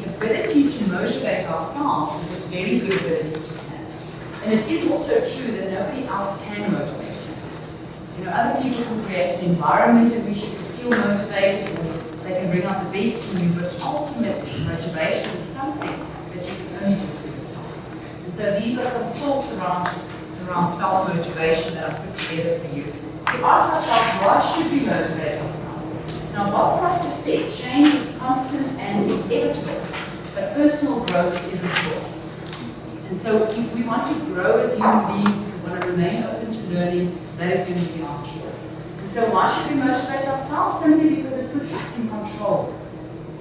the ability to motivate ourselves is a very good ability to have. And it is also true that nobody else can motivate you. You know, other people can create an environment in which you can feel motivated, or they can bring out the best in you, but ultimately, motivation is something that you can only do for yourself. And so these are some thoughts around self-motivation that I've put together for you. To ask ourselves, why should we motivate ourselves? Now, Bob Proctor said, change is constant and inevitable, but personal growth is a choice. And so if we want to grow as human beings, if we want to remain open to learning, that is going to be our choice. And so why should we motivate ourselves? Simply because it puts us in control.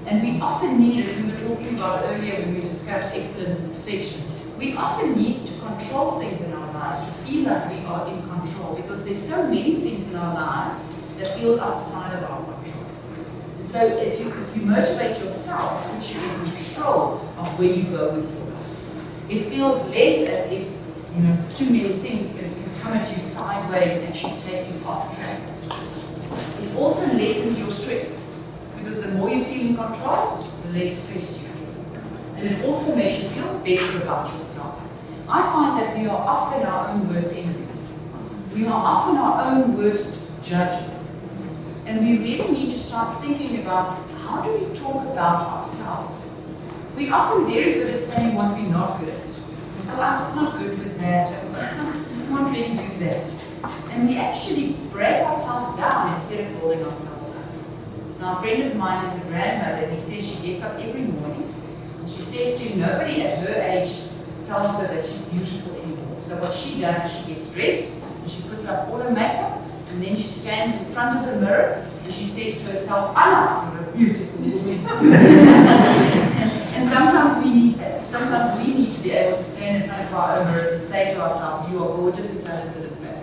And we often need, as we were talking about earlier when we discussed excellence and perfection, we often need to control things in our lives, to feel like we are in control, because there's so many things in our lives that feel outside of our control. And so if you motivate yourself, it puts you in control of where you go with your life. It feels less as if, you know, too many things can come at you sideways and actually take you off track. It also lessens your stress, because the more you feel in control, the less stressed you feel. And it also makes you feel better about yourself. I find that we are often our own worst enemies. We are often our own worst judges. And we really need to start thinking about, how do we talk about ourselves? We're often very good at saying what we're not good at. Oh, I'm just not good with that. Oh, I can't really do that. And we actually break ourselves down instead of building ourselves up. Now, a friend of mine is a grandmother, and he says she gets up every morning, and she says to nobody at her age tells her that she's beautiful anymore. So what she does is she gets dressed, and she puts up all her makeup, and then she stands in front of the mirror, and she says to herself, Anna, you're a beautiful woman. And sometimes we need that. Sometimes we need to be able to stand in front of our own mirrors and say to ourselves, you are gorgeous and talented and fabulous.